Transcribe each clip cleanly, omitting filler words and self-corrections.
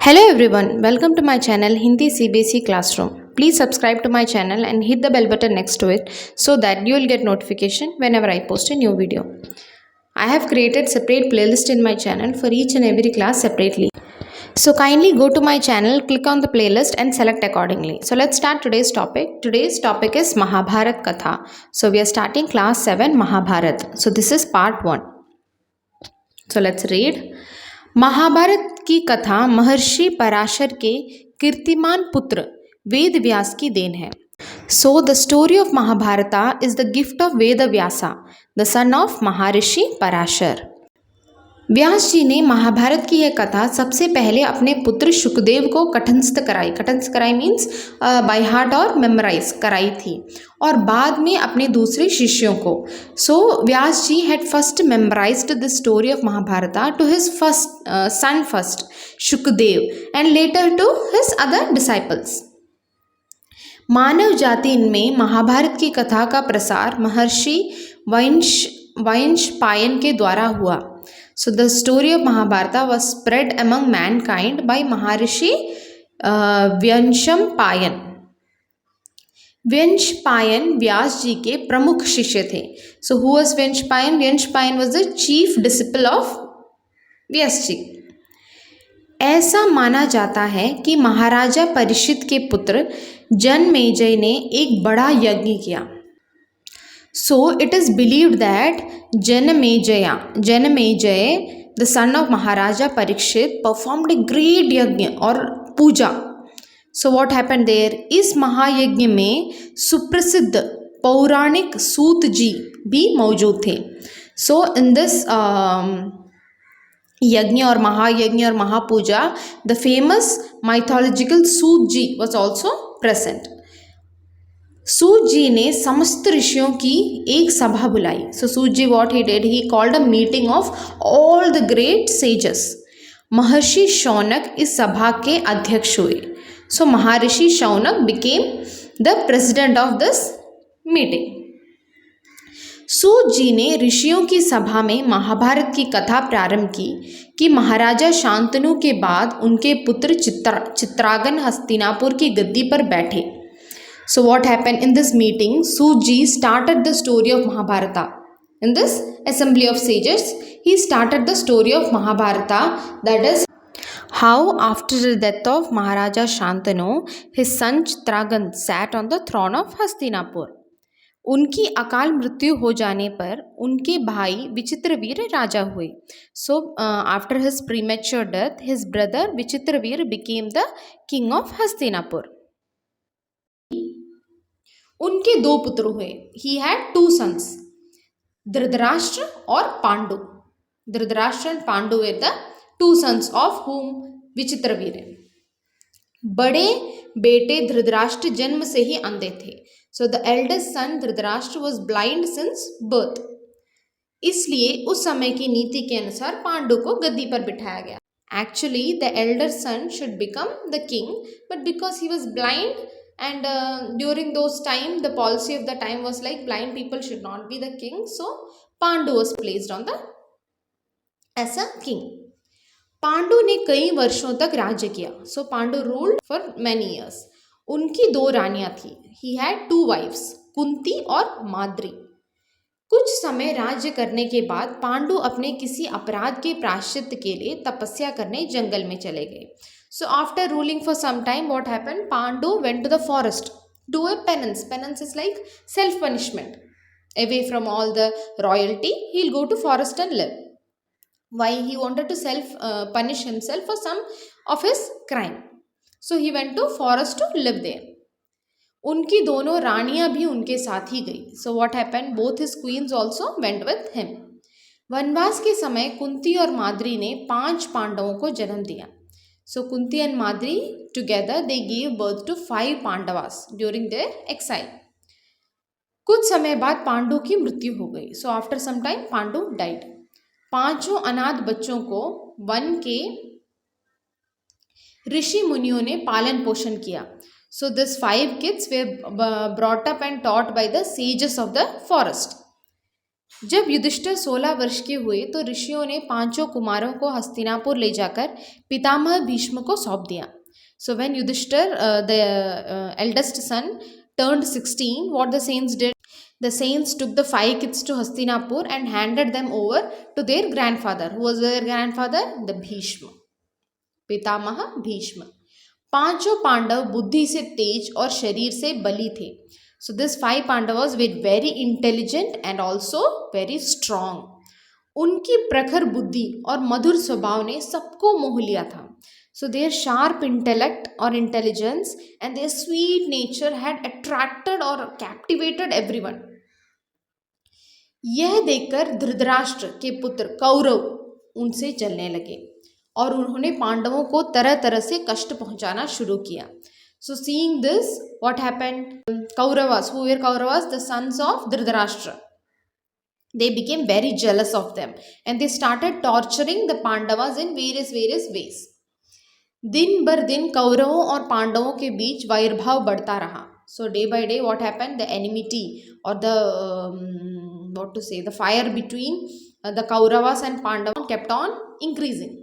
Hello everyone, welcome to my channel Hindi CBSE Classroom. Please subscribe to my channel and hit the bell button next to it so that you will get notification whenever I post a new video. I have created separate playlist in my channel for each and every class separately. So kindly go to my channel, click on the playlist and select accordingly. So let's start today's topic. Today's topic is Mahabharat Katha. So we are starting class 7 Mahabharat. So this is part 1. So let's read. Mahabharat की कथा महर्षि पराशर के कीर्तिमान पुत्र वेद व्यास की देन है. So the story of Mahabharata is the gift of Ved Vyasa the son of Maharshi Parashar. व्यास जी ने महाभारत की यह कथा सबसे पहले अपने पुत्र शुकदेव को कंठस्थ कराई मीन्स बाय हार्ट और मेमोराइज कराई थी और बाद में अपने दूसरे शिष्यों को. So Vyas ji had first memorised the story of Mahabharata to his son first Shukdev and later to his other disciples. मानव जाति में महाभारत की कथा का प्रसार महर्षि वैशंपायन के द्वारा हुआ. So the story of Mahabharata was spread among mankind by Maharishi Vyanshampayan. Vyanshampayan व्यास जी के प्रमुख शिष्य थे. So who was Vyanshampayan? Vyanshampayan was the chief disciple of व्यास जी. ऐसा माना जाता है कि महाराजा परीक्षित के पुत्र जनमेजय ने एक बड़ा यज्ञ किया. So it is believed that Janamejaya, the son of Maharaja Parikshit, performed a great yajna or puja. So what happened there? इस महायज्ञ में सुप्रसिद्ध पौराणिक सूत जी भी मौजूद थे. So in this यज्ञ और महायज्ञ और महापूजा, the famous mythological Suta ji was also present. सूत जी ने समस्त ऋषियों की एक सभा बुलाई. So Suta ji what he did, he called a meeting of all the great sages. Maharshi Shaunak इस सभा के अध्यक्ष हुए. So Maharshi Shaunak became the president of this meeting. Suta ji ने ऋषियों की सभा में महाभारत की कथा प्रारंभ की कि महाराजा शांतनु के बाद उनके पुत्र चित्रांगन हस्तिनापुर की गद्दी पर बैठे. So what happened in this meeting? Suji started the story of Mahabharata. In this assembly of sages, he started the story of Mahabharata, that is how after the death of Maharaja Shantanu, his son Chitragan sat on the throne of Hastinapur. उनकी अकाल मृत्यु हो जाने पर उनके भाई विचित्रवीर राजा हुए. So after his premature death, his brother Vichitraveer became the king of Hastinapur. उनके दो पुत्र हुए. He had two sons, Dhritarashtra और Pandu. Dhritarashtra and Pandu were the two sons of whom Vichitravir. बड़े बेटे धृतराष्ट्र जन्म से ही अंधे थे. So the eldest son Dhritarashtra was blind since birth. इसलिए उस समय की नीति के अनुसार पांडु को गद्दी पर बिठाया गया. Actually the elder son should become the king, but because he was blind and during those time the policy of the time was like blind people should not be the king, so Pandu was placed on the as a king. Pandu ने कई वर्षों तक राज्य किया. So Pandu ruled for many years. उनकी दो रानियां थी. He had two wives, Kunti और माद्री. कुछ समय राज्य करने के बाद पांडु अपने किसी अपराध के प्रायश्चित के लिए तपस्या करने जंगल में चले गए. So after ruling for some time, what happened? Pandu went to the forest, do a penance. Penance is like self-punishment. Away from all the royalty, he'll go to forest and live. Why? He wanted to punish himself for some of his crime. So he went to forest to live there. उनकी दोनों रानियां भी उनके साथ ही गई. So what happened? Both his queens also went with him. वनवास के समय कुंती और माद्री ने 5 पांडवों को जन्म दिया. So Kunti and Madri together they gave birth to 5 Pandavas during their exile. कुछ समय बाद पांडु की मृत्यु हो गई. So after some time Pandu died. 5 अनाथ बच्चों को वन के ऋषि मुनियों ने पालन पोषण किया. So this 5 kids were brought up and taught by the sages of the forest. जब युधिष्ठिर 16 वर्ष के हुए तो ऋषियों ने पांचों कुमारों को हस्तिनापुर ले जाकर पितामह भीष्म को सौंप दिया. So when Yudhishthir, the eldest son, turned 16, what the saints did? The saints took the 5 kids to Hastinapur and handed them over to their grandfather. Who was their grandfather? The Bhishma. पितामह भीष्म. पांचों पांडव बुद्धि से तेज और शरीर से बली थे. So this 5 Pandavas were very intelligent and also very strong. उनकी प्रखर बुद्धि और मधुर स्वभाव ने सबको मोह लिया था. So their sharp intellect or intelligence and their sweet nature had attracted or captivated everyone. यह देखकर धृतराष्ट्र के पुत्र कौरव उनसे जलने लगे और उन्होंने पांडवों को तरह तरह से कष्ट पहुंचाना शुरू किया. So seeing this, what happened? Kauravas, who were Kauravas? The sons of Dhritarashtra. They became very jealous of them and they started torturing the Pandavas in various ways. दिन भर दिन कौरवों और पांडवों के बीच वैरभाव बढ़ता रहा. So day by day, what happened? The enmity or the fire between the Kauravas and Pandavas kept on increasing.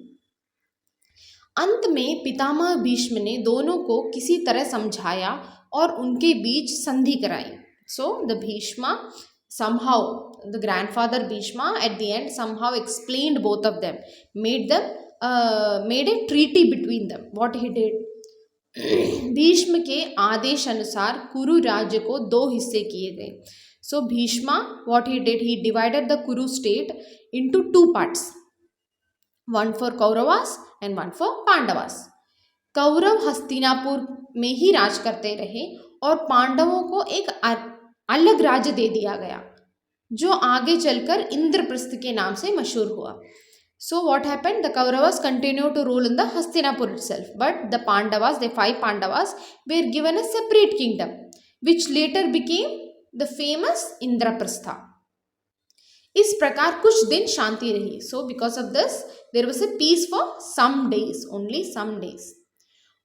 अंत में पितामह भीष्म ने दोनों को किसी तरह समझाया और उनके बीच संधि कराई. So the Bhishma somehow, the grandfather Bhishma at the end somehow explained both of them, made a treaty between them. What he did? Bhishma के आदेश अनुसार कुरु राज्य को 2 हिस्से किए गए. So Bhishma, what he did? He divided the Kuru state into 2 parts. One for Kauravas and one for Pandavas. Kaurava Hastinapur में ही राज करते रहे और पांडवों को एक अलग राज्य दे दिया गया जो आगे चलकर इंद्रप्रस्थ के नाम से मशहूर हुआ. So what happened? The Kauravas continued to rule in the Hastinapur itself, but the Pandavas, the 5 Pandavas, were given a separate kingdom, which later became the famous Indraprastha. इस प्रकार कुछ दिन शांति रही. So because of this, there was a peace for some days, only some days.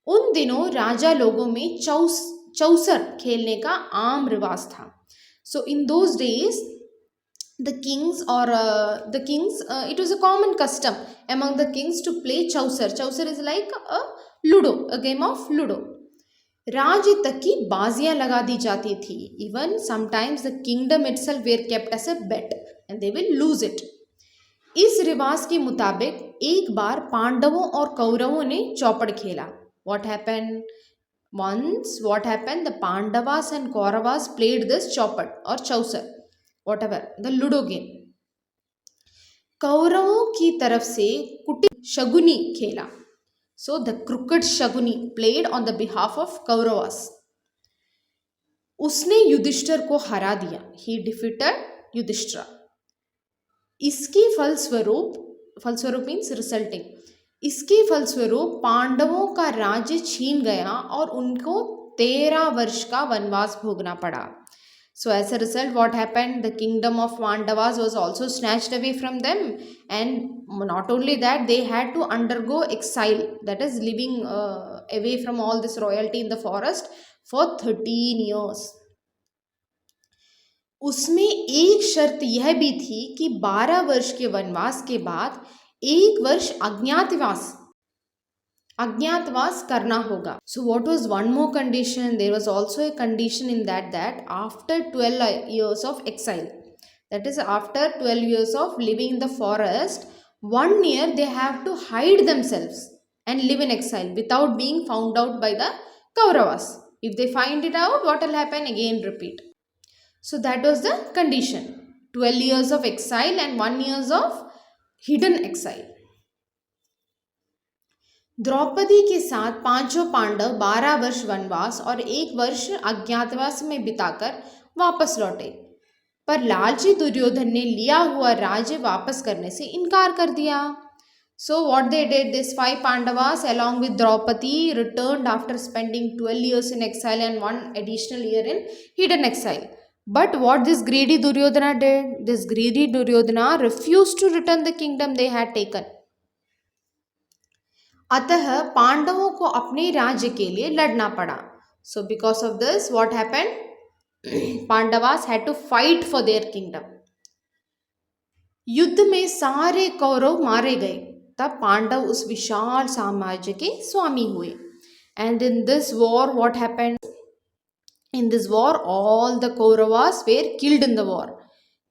उन दिनों राजा लोगों में चौसर खेलने का आम रिवाज था. So in those days, the kings, it was a common custom among the kings to play chausar. Chausar is like a game of ludo. राज्य तक की बाजियां लगा दी जाती थी. Even sometimes the kingdom itself were kept as a bet and they will lose it. इस रिवाज के मुताबिक एक बार पांडवों और कौरवों ने चौपड़ खेला. What happened? Once, what happened? The Pandavas and Kauravas played this chopad or chausar, whatever, the ludo game. कौरवों की तरफ से कुटिल शगुनी खेला. So the crooked Shaguni played on the behalf of Kauravas. उसने युधिष्ठिर को हरा दिया. He defeated Yudhishthira. इसके फलस्वरूप means resulting. इसके फलस्वरूप पांडवों का राज्य छीन गया और उनको 13 वर्ष का वनवास भोगना पड़ा. So as a result, what happened? The kingdom of Pandavas was also snatched away from them, and not only that, they had to undergo exile, that is living away from all this royalty in the forest for 13 years. उसमें एक शर्त यह भी थी कि 12 वर्ष के वनवास के बाद 1 वर्ष अज्ञातवास करना होगा. So what was one more condition? There was also a condition in that after 12 years of exile, that is after 12 years of living in the forest, 1 year they have to hide themselves and live in exile without being found out by the Kauravas. If they find it out, what will happen? Again repeat. So that was the condition. 12 years of exile and 1 years of hidden exile. Draupadi के साथ पांचों पांडव 12 वर्ष वनवास और 1 वर्ष अज्ञातवास में बिताकर वापस लौटे, पर लालची दुर्योधन ने लिया हुआ राज्य वापस करने से इनकार कर दिया. So what they did, these 5 Pandavas along with Draupadi returned after spending 12 years in exile and 1 additional year in hidden exile. But what this greedy Duryodhana did? This greedy Duryodhana refused to return the kingdom they had taken. अतः पांडवों को अपने राज्य के लिए लड़ना पड़ा. So because of this, what happened? Pandavas had to fight for their kingdom. युद्ध में सारे कौरव मारे गए, तब पांडव उस विशाल साम्राज्य के स्वामी हुए. And in this war what happened? In this war, all the Kauravas were killed in the war.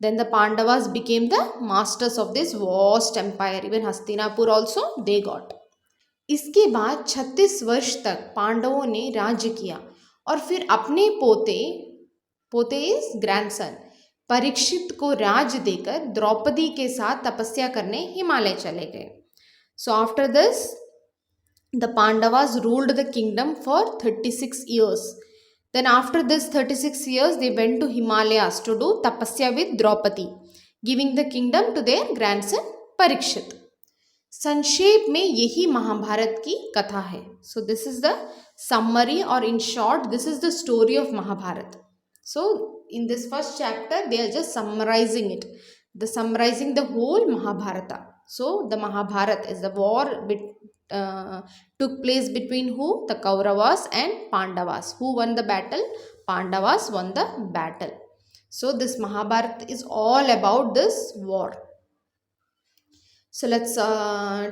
Then the Pandavas became the masters of this vast empire. Even Hastinapur also they got. इसके बाद 36 वर्ष तक पांडवों ने राज्य किया और फिर अपने पोते, पोते इज ग्रैंडसन, परीक्षित को राज्य देकर द्रौपदी के साथ तपस्या करने हिमालय चले गए. So after this the Pandavas ruled the kingdom for 36 years. Then after this 36 years, they went to Himalayas to do tapasya with Draupadi, giving the kingdom to their grandson Parikshit. संक्षेप में यही महाभारत की कथा है. So this is the summary, or in short, this is the story of Mahabharata. So in this first chapter, they are just summarizing it, summarizing the whole Mahabharata. So the Mahabharata is the war took place between who? The Kauravas and Pandavas. Who won the battle? Pandavas won the battle. So this Mahabharata is all about this war. So let's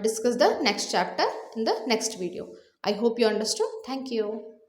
discuss the next chapter in the next video. I hope you understood. Thank you.